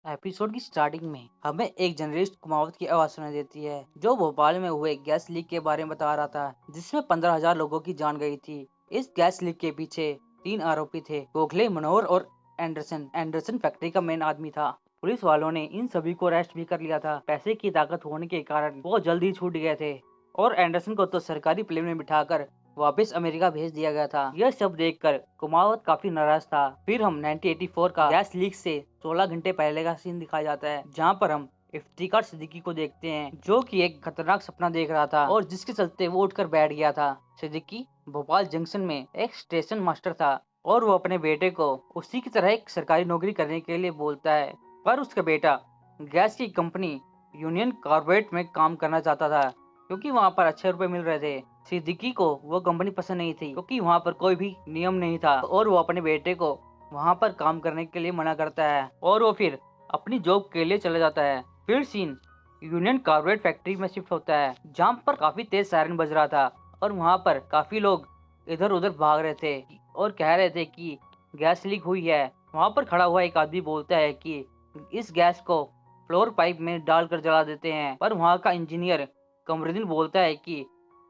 Episode की starting में हमें एक जर्नलिस्ट कुमावत की आवाज सुनाई देती है जो भोपाल में हुए गैस लीक के बारे में बता रहा था जिसमें 15,000 लोगों की जान गई थी। इस गैस लीक के पीछे 3 आरोपी थे, गोखले, मनोहर और एंडरसन। एंडरसन फैक्ट्री का मेन आदमी था। पुलिस वालों ने इन सभी को अरेस्ट भी कर लिया था। पैसे की ताकत होने के कारण वो जल्दी छूट गए थे और एंडरसन को तो सरकारी प्लेन में बिठाकर वापस अमेरिका भेज दिया गया था। यह सब देखकर कुमावत काफी नाराज था। फिर हम 1984 का गैस लीक से 16 घंटे पहले का सीन दिखाया जाता है जहां पर हम इफ्तिकार सिद्दीकी को देखते हैं जो कि एक खतरनाक सपना देख रहा था और जिसके चलते वो उठकर बैठ गया था। सिद्दीकी भोपाल जंक्शन में एक स्टेशन मास्टर था और वो अपने बेटे को उसी की तरह एक सरकारी नौकरी करने के लिए बोलता है, पर उसका बेटा गैस की कंपनी यूनियन कार्बाइड में काम करना चाहता था क्योंकि वहां पर अच्छे रुपए मिल रहे थे। सिद्दीकी को वो कंपनी पसंद नहीं थी क्योंकि वहाँ पर कोई भी नियम नहीं था और वो अपने बेटे को वहाँ पर काम करने के लिए मना करता है और वो फिर अपनी जॉब के लिए चला जाता है। फिर सीन यूनियन कार्बाइड फैक्ट्री में शिफ्ट होता है जहाँ पर काफी तेज सायरन बज रहा था और वहाँ पर काफी लोग इधर उधर भाग रहे थे और कह रहे थे कि गैस लीक हुई है। वहाँ पर खड़ा हुआ एक आदमी बोलता है कि इस गैस को फ्लोर पाइप में डालकर जला देते हैं, पर वहाँ का इंजीनियर कमरुद्दीन बोलता है कि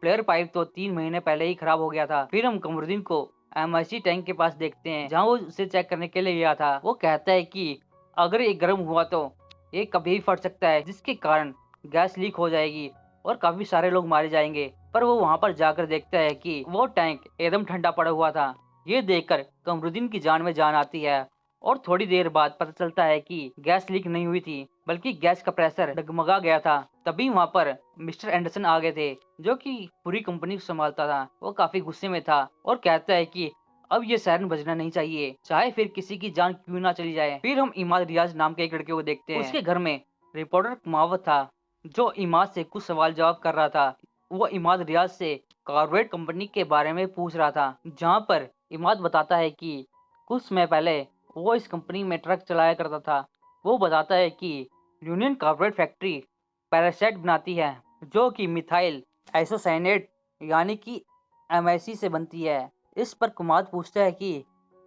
फ्लेयर पाइप तो 3 महीने पहले ही खराब हो गया था। फिर हम कमरुद्दीन को MIC टैंक के पास देखते हैं जहाँ वो उसे चेक करने के लिए गया था। वो कहता है कि अगर ये गर्म हुआ तो ये कभी भी फट सकता है जिसके कारण गैस लीक हो जाएगी और काफी सारे लोग मारे जाएंगे। पर वो वहाँ पर जाकर देखता है कि वो टैंक एकदम ठंडा पड़ा हुआ था। ये देखकर कमरुद्दीन की जान में जान आती है और थोड़ी देर बाद पता चलता है कि गैस लीक नहीं हुई थी बल्कि गैस का प्रेशर डगमगा गया था। तभी वहाँ पर मिस्टर एंडरसन आ गए थे जो कि पूरी कंपनी को संभालता था। वो काफी गुस्से में था और कहता है कि अब ये सायरन बजना नहीं चाहिए, चाहे फिर किसी की जान क्यों ना चली जाए। फिर हम इमाद रियाज नाम के एक लड़के को देखते हैं। उसके घर में रिपोर्टर कुमावत था जो इमाद से कुछ सवाल जवाब कर रहा था। वो इमाद रियाज से कार्बाइड कंपनी के बारे में पूछ रहा था जहाँ पर इमाद बताता है कि कुछ समय पहले वो इस कंपनी में ट्रक चलाया करता था। वो बताता है कि यूनियन कार्बाइड फैक्ट्री पैरासाइट बनाती है जो कि मिथाइल आइसोसाइनेट यानी कि MIC से बनती है। इस पर कुमाद पूछता है कि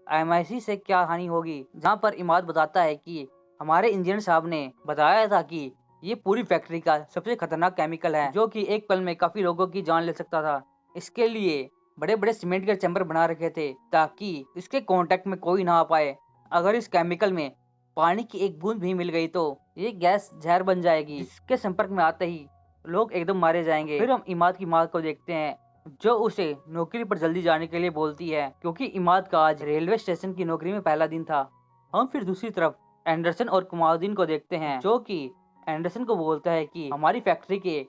MIC से क्या हानि होगी, जहाँ पर इमाद बताता है कि हमारे इंजीनियर साहब ने बताया था कि ये पूरी फैक्ट्री का सबसे खतरनाक केमिकल है जो कि एक पल में काफी लोगों की जान ले सकता था। इसके लिए बड़े बड़े सीमेंट के चैम्बर बना रखे थे ताकि इसके कांटेक्ट में कोई ना आ पाए। अगर इस केमिकल में पानी की एक बूंद भी मिल गई तो ये गैस जहर बन जाएगी, जिसके संपर्क में आते ही लोग एकदम मारे जाएंगे। फिर हम इमाद की माँ को देखते हैं जो उसे नौकरी पर जल्दी जाने के लिए बोलती है क्योंकि इमाद का आज रेलवे स्टेशन की नौकरी में पहला दिन था। हम फिर दूसरी तरफ एंडरसन और कुमारुद्दीन को देखते हैं जो कि एंडरसन को बोलता है कि हमारी फैक्ट्री के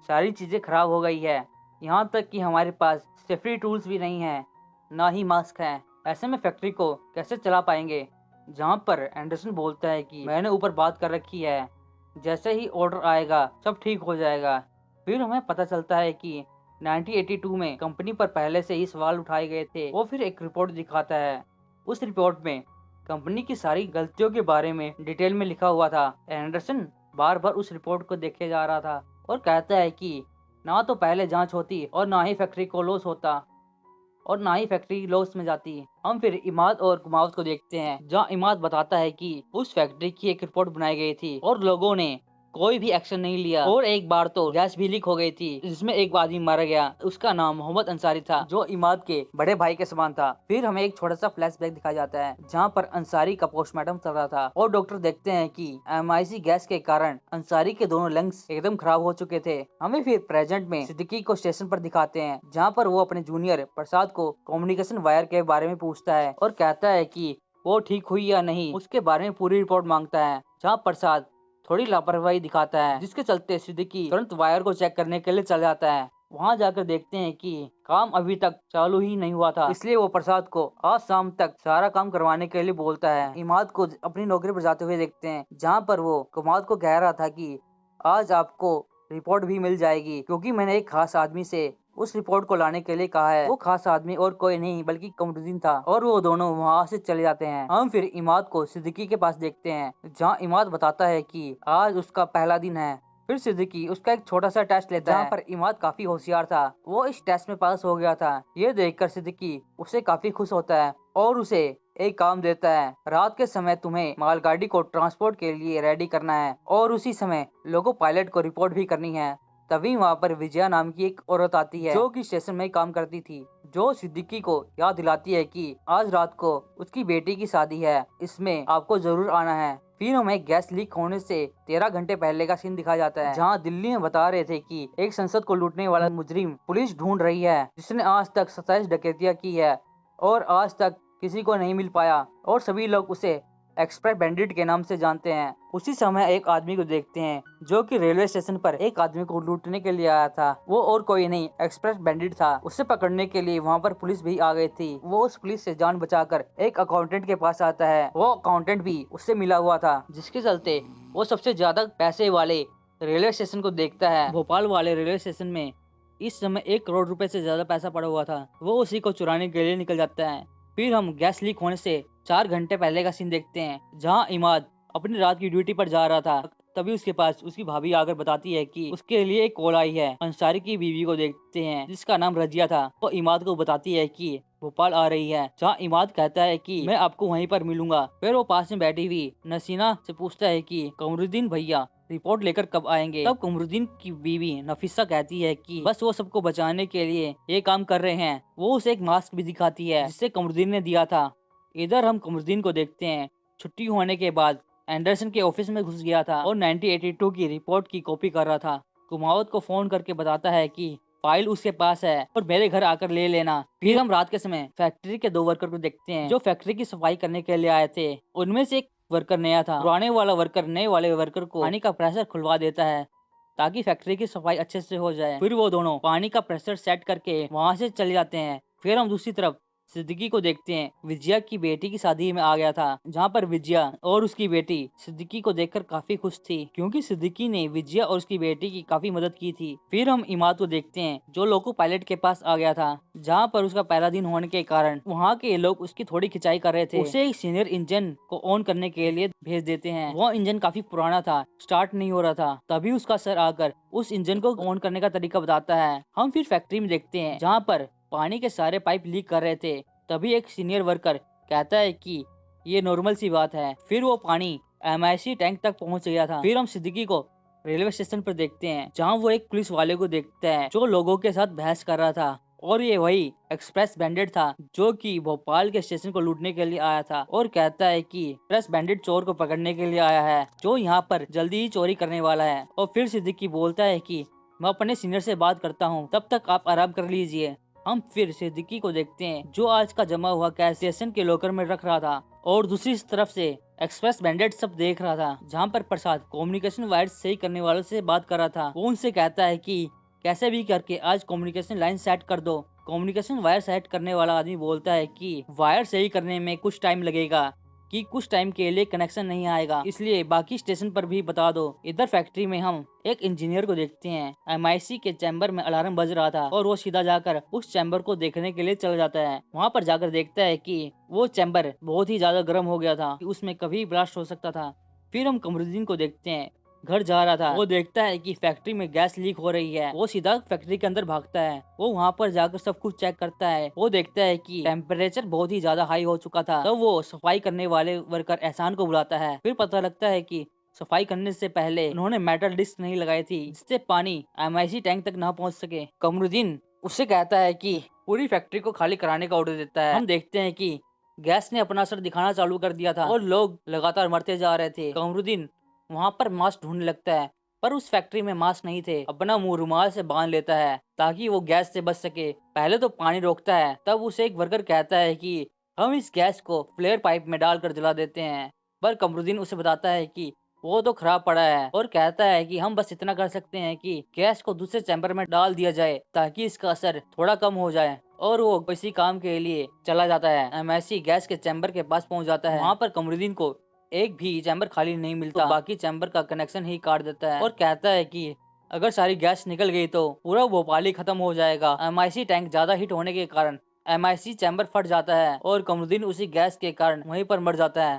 सारी चीजें खराब हो गई है, यहाँ तक कि हमारे पास सेफ्टी टूल्स भी नहीं है, ना ही मास्क है। ऐसे में फैक्ट्री को कैसे चला पाएंगे। जहाँ पर एंडरसन बोलता है कि मैंने ऊपर बात कर रखी है, जैसे ही ऑर्डर आएगा सब ठीक हो जाएगा। फिर हमें पता चलता है कि 1982 में कंपनी पर पहले से ही सवाल उठाए गए थे। वो फिर एक रिपोर्ट दिखाता है। उस रिपोर्ट में कंपनी की सारी गलतियों के बारे में डिटेल में लिखा हुआ था। एंडरसन बार बार उस रिपोर्ट को देखे जा रहा था और कहता है कि ना तो पहले जांच होती और ना ही फैक्ट्री को लॉस होता और ना ही फैक्ट्री लॉस में जाती। हम फिर इमाद और कुमावत को देखते हैं जहाँ इमाद बताता है कि उस फैक्ट्री की एक रिपोर्ट बनाई गई थी और लोगों ने कोई भी एक्शन नहीं लिया और एक बार तो गैस भी लीक हो गई थी जिसमें एक आदमी मारा गया। उसका नाम मोहम्मद अंसारी था जो इमाद के बड़े भाई के समान था। फिर हमें एक छोटा सा फ्लैशबैक दिखाया जाता है जहाँ पर अंसारी का पोस्टमार्टम चल रहा था और डॉक्टर देखते हैं कि MIC गैस के कारण अंसारी के दोनों लंग्स एकदम खराब हो चुके थे। हमें फिर प्रेजेंट में सिद्दीकी को स्टेशन पर दिखाते हैं जहाँ पर वो अपने जूनियर प्रसाद को कम्युनिकेशन वायर के बारे में पूछता है और कहता है कि वो ठीक हुई या नहीं उसके बारे में पूरी रिपोर्ट मांगता है। जहाँ प्रसाद थोड़ी लापरवाही दिखाता है जिसके चलते सिद्दीकी तुरंत वायर को चेक करने के लिए चल जाता है। वहां जाकर देखते हैं कि काम अभी तक चालू ही नहीं हुआ था, इसलिए वो प्रसाद को आज शाम तक सारा काम करवाने के लिए बोलता है। इमाद को अपनी नौकरी पर जाते हुए देखते हैं जहाँ पर वो कुमाद को कह रहा था कि आज आपको रिपोर्ट भी मिल जाएगी क्योंकि मैंने एक खास आदमी से उस रिपोर्ट को लाने के लिए कहा है। वो खास आदमी और कोई नहीं बल्कि कमरुद्दीन था और वो दोनों वहाँ से चले जाते हैं। हम फिर इमाद को सिद्दीकी के पास देखते हैं जहाँ इमाद बताता है कि आज उसका पहला दिन है फिर सिद्दीकी उसका एक छोटा सा टेस्ट लेता है, जहाँ पर इमाद काफी होशियार था। वो इस टेस्ट में पास हो गया था। ये देखकर सिद्दीकी उससे काफी खुश होता है और उसे एक काम देता है। रात के समय तुम्हें मालगाड़ी को ट्रांसपोर्ट के लिए रेडी करना है और उसी समय लोगो पायलट को रिपोर्ट भी करनी है। तभी वहाँ पर विजया नाम की एक औरत आती है, जो कि स्टेशन में काम करती थी, जो सिद्दीकी को याद दिलाती है कि आज रात को उसकी बेटी की शादी है, इसमें आपको जरूर आना है। फिर हमें गैस लीक होने से 13 घंटे पहले का सीन दिखाया जाता है, जहाँ दिल्ली में बता रहे थे कि एक संसद को लूटने वाला मुजरिम पुलिस ढूंढ रही है, जिसने आज तक 27 डकैतियां की है और आज तक किसी को नहीं मिल पाया और सभी लोग उसे एक्सप्रेस बैंडिट के नाम से जानते हैं। उसी समय एक आदमी को देखते हैं, जो कि रेलवे स्टेशन पर एक आदमी को लूटने के लिए आया था। वो और कोई नहीं, एक्सप्रेस बैंडिट था। उसे पकड़ने के लिए वहाँ पर पुलिस भी आ गई थी। वो उस पुलिस से जान बचाकर एक अकाउंटेंट के पास आता है। वो अकाउंटेंट भी उससे मिला हुआ था, जिसके चलते वो सबसे ज्यादा पैसे वाले रेलवे स्टेशन को देखता है। भोपाल वाले रेलवे स्टेशन में इस समय 1 करोड़ रुपए से ज्यादा पैसा पड़ा हुआ था। वो उसी को चुराने के लिए निकल जाता है। फिर हम गैस लीक होने से 4 घंटे पहले का सीन देखते हैं, जहां इमाद अपनी रात की ड्यूटी पर जा रहा था। तभी उसके पास उसकी भाभी आकर बताती है कि उसके लिए एक कॉल आई है। अंसारी की बीवी को देखते हैं, जिसका नाम रजिया था। वो इमाद को बताती है कि भोपाल आ रही है, जहाँ इमाद कहता है कि मैं आपको वहीं पर मिलूंगा। फिर वो पास में बैठी हुई नसीना से पूछता है कि कमरुद्दीन भैया रिपोर्ट लेकर कब आएंगे। तब कमरुद्दीन की बीवी नफीसा कहती है कि बस वो सबको बचाने के लिए ये काम कर रहे हैं। वो उसे एक मास्क भी दिखाती है, जिसे कमरुद्दीन ने दिया था। इधर हम कमरुद्दीन को देखते हैं, छुट्टी होने के बाद एंडरसन के ऑफिस में घुस गया था और 1982 की रिपोर्ट की कॉपी कर रहा था। कुमावत को फोन करके बताता है कि फाइल उसके पास है और मेरे घर आकर ले लेना। फिर हम रात के समय फैक्ट्री के 2 वर्कर को देखते हैं, जो फैक्ट्री की सफाई करने के लिए आए थे। उनमें से एक वर्कर नया था। पुराने वाला वर्कर नए वाले वर्कर को पानी का प्रेशर खुलवा देता है, ताकि फैक्ट्री की सफाई अच्छे से हो जाए। फिर वो दोनों पानी का प्रेशर सेट करके वहाँ से चले जाते हैं। फिर हम दूसरी तरफ सिद्दीकी को देखते हैं। विजया की बेटी की शादी में आ गया था, जहाँ पर विजया और उसकी बेटी सिद्दीकी को देखकर काफी खुश थी, क्योंकि सिद्दीकी ने विजया और उसकी बेटी की काफी मदद की थी। फिर हम इमाद को देखते हैं, जो लोको पायलट के पास आ गया था, जहाँ पर उसका पहला दिन होने के कारण वहाँ के लोग उसकी थोड़ी खिंचाई कर रहे थे। उसे एक सीनियर इंजन को ऑन करने के लिए भेज देते हैं। वो इंजन काफी पुराना था, स्टार्ट नहीं हो रहा था। तभी उसका सर आकर उस इंजन को ऑन करने का तरीका बताता है। हम फिर फैक्ट्री में देखते हैं, जहाँ पर पानी के सारे पाइप लीक कर रहे थे। तभी एक सीनियर वर्कर कहता है कि ये नॉर्मल सी बात है। फिर वो पानी MIC टैंक तक पहुंच गया था। फिर हम सिद्दीकी को रेलवे स्टेशन पर देखते हैं, जहां वो एक पुलिस वाले को देखता है, जो लोगों के साथ बहस कर रहा था। और ये वही एक्सप्रेस बैंडिट था, जो कि भोपाल के स्टेशन को लूटने के लिए आया था और कहता है कि एक्सप्रेस बैंडिट चोर को पकड़ने के लिए आया है, जो यहाँ पर जल्दी ही चोरी करने वाला है। और फिर सिद्दीकी बोलता है कि मैं अपने सीनियर से बात करता हूँ, तब तक आप आराम कर लीजिए। हम फिर सिद्दीकी को देखते हैं, जो आज का जमा हुआ कैश स्टेशन के लॉकर में रख रहा था और दूसरी तरफ से एक्सप्रेस बैंडिट सब देख रहा था, जहाँ पर प्रसाद कम्युनिकेशन वायर सही करने वालों से बात कर रहा था। वो उनसे कहता है कि कैसे भी करके आज कम्युनिकेशन लाइन सेट कर दो। कम्युनिकेशन वायर सेट करने वाला आदमी बोलता है कि वायर सही करने में कुछ टाइम लगेगा, कि कुछ टाइम के लिए कनेक्शन नहीं आएगा, इसलिए बाकी स्टेशन पर भी बता दो। इधर फैक्ट्री में हम एक इंजीनियर को देखते हैं। MIC के चैम्बर में अलार्म बज रहा था और वो सीधा जाकर उस चैम्बर को देखने के लिए चला जाता है। वहाँ पर जाकर देखता है कि वो चैम्बर बहुत ही ज्यादा गर्म हो गया था, कि उसमें कभी ब्लास्ट हो सकता था। फिर हम कमरुद्दीन को देखते हैं, घर जा रहा था। वो देखता है कि फैक्ट्री में गैस लीक हो रही है। वो सीधा फैक्ट्री के अंदर भागता है। वो वहाँ पर जाकर सब कुछ चेक करता है। वो देखता है कि टेम्परेचर बहुत ही ज्यादा हाई हो चुका था। तो वो सफाई करने वाले वर्कर एहसान को बुलाता है। फिर पता लगता है कि सफाई करने से पहले उन्होंने मेटल डिस्क नहीं लगाई थी, जिससे पानी MIC टैंक तक ना पहुँच सके। कमरुद्दीन उससे कहता है कि पूरी फैक्ट्री को खाली कराने का ऑर्डर देता है। हम देखते हैं कि गैस ने अपना असर दिखाना चालू कर दिया था और लोग लगातार मरते जा रहे थे। कमरुद्दीन वहाँ पर मास्क ढूंढने लगता है, पर उस फैक्ट्री में मास्क नहीं थे। अपना मुंह रुमाल से बांध लेता है, ताकि वो गैस से बच सके। पहले तो पानी रोकता है, तब उसे एक वर्कर कहता है कि हम इस गैस को फ्लेयर पाइप में डालकर जला देते हैं। पर कमरुद्दीन उसे बताता है कि वो तो खराब पड़ा है और कहता है कि हम बस इतना कर सकते हैं कि गैस को दूसरे चैम्बर में डाल दिया जाए, ताकि इसका असर थोड़ा कम हो जाए। और वो किसी काम के लिए चला जाता है। MIC गैस के चैम्बर के पास पहुंच जाता है। वहाँ पर कमरुद्दीन को एक भी चैम्बर खाली नहीं मिलता, तो बाकी चैम्बर का कनेक्शन ही काट देता है और कहता है कि अगर सारी गैस निकल गई तो पूरा भोपाल ही खत्म हो जाएगा। MIC टैंक ज्यादा हीट होने के कारण MIC चैम्बर फट जाता है और कमरुद्दीन उसी गैस के कारण वहीं पर मर जाता है।